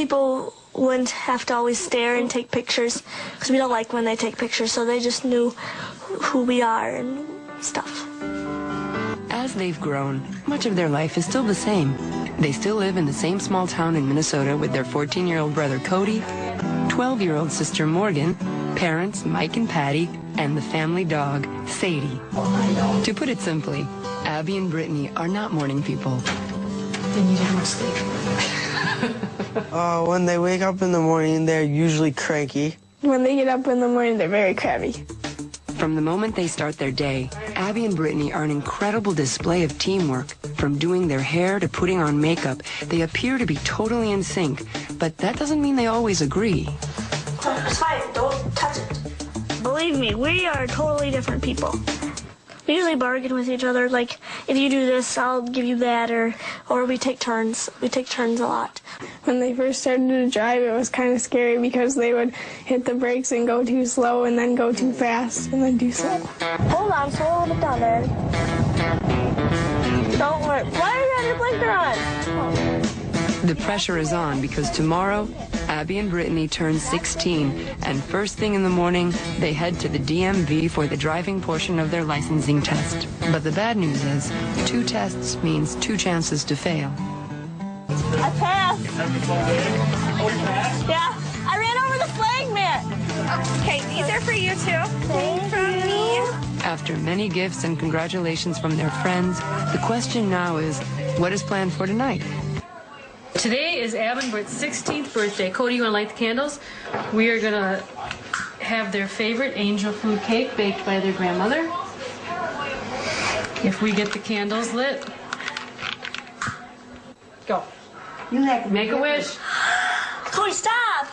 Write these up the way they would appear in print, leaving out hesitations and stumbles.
people wouldn't have to always stare and take pictures, because we don't like when they take pictures, so they just knew who we are and stuff. As they've grown, much of their life is still the same. They still live in the same small town in Minnesota with their 14-year-old brother Cody, 12-year-old sister Morgan, parents Mike and Patty, and the family dog, Sadie. To put it simply, Abby and Brittany are not morning people. They needed more sleep. When they wake up in the morning, they're usually cranky. When they get up in the morning, they're very crabby. From the moment they start their day, Abby and Brittany are an incredible display of teamwork. From doing their hair to putting on makeup, they appear to be totally in sync, but that doesn't mean they always agree. It's fine, don't touch it. Believe me, we are totally different people. We usually bargain with each other, like, if you do this, I'll give you that, or we take turns. We take turns a lot. When they first started to drive, it was kind of scary because they would hit the brakes and go too slow and then go too fast and then too slow. Hold on, slow a little bit down there. Don't worry. Why do you have your blinker on? The pressure is on because tomorrow, Abby and Brittany turn 16, and first thing in the morning, they head to the DMV for the driving portion of their licensing test. But the bad news is, 2 tests means 2 chances to fail. I passed. Yeah, I ran over the flag man. Okay, these are for you too. Thank you. After many gifts and congratulations from their friends, the question now is, what is planned for tonight? Today is Ab and Britt's 16th birthday. Cody, you want to light the candles? We are going to have their favorite angel food cake baked by their grandmother. If we get the candles lit. Go. Make a wish. Cody, stop!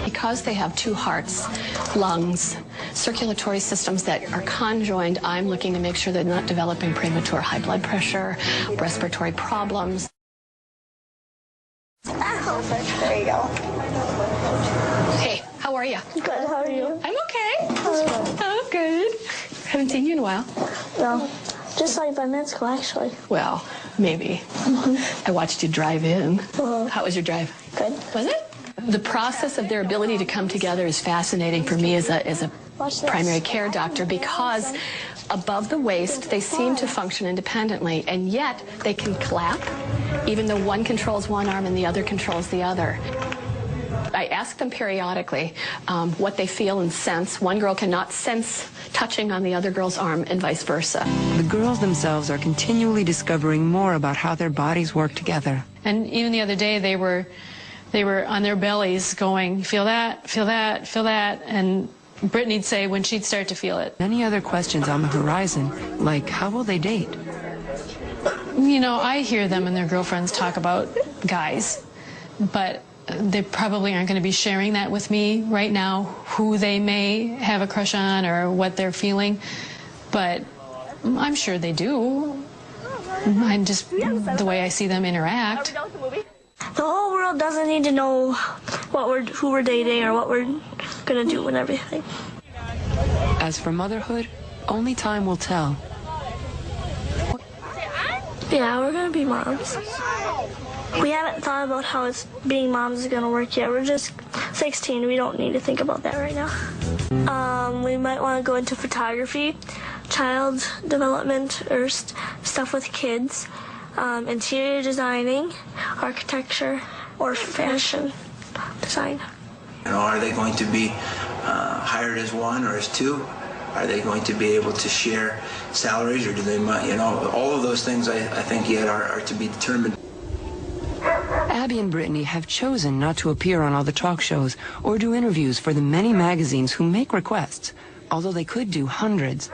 Because they have 2 hearts, lungs, circulatory systems that are conjoined, I'm looking to make sure they're not developing premature high blood pressure, respiratory problems. Perfect. There you go. Hey, how are you? Good, how are you? I'm okay. Oh, good. Haven't seen you in a while. No, just like 5 minutes ago, actually. Well, maybe. I watched you drive in. How was your drive? Good. Was it? The process of their ability to come together is fascinating for me as a primary care doctor, because above the waist they seem to function independently, and yet they can clap even though one controls one arm and the other controls the other. I ask them periodically what they feel and sense. One girl cannot sense touching on the other girl's arm and vice versa. The girls themselves are continually discovering more about how their bodies work together. And even the other day, they were on their bellies going, feel that, feel that, feel that, and Brittany'd say when she'd start to feel it. Many other questions on the horizon, like how will they date? You know, I hear them and their girlfriends talk about guys, but they probably aren't going to be sharing that with me right now, who they may have a crush on or what they're feeling, but I'm sure they do. I'm just the way I see them interact. The whole world doesn't need to know who we're dating or what we're gonna do and everything. As for motherhood, only time will tell. Yeah, we're gonna be moms. We haven't thought about how being moms is gonna work yet. We're just 16. We don't need to think about that right now. We might want to go into photography, child development, or stuff with kids. Interior designing, architecture, or fashion design. You know, are they going to be hired as 1 or as 2? Are they going to be able to share salaries, or do they, you know, all of those things I think yet are to be determined. Abby and Brittany have chosen not to appear on all the talk shows or do interviews for the many magazines who make requests, although they could do hundreds.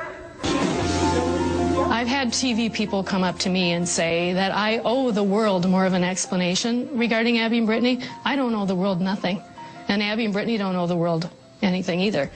I've had TV people come up to me and say that I owe the world more of an explanation regarding Abby and Brittany. I don't owe the world nothing, and Abby and Brittany don't owe the world anything either.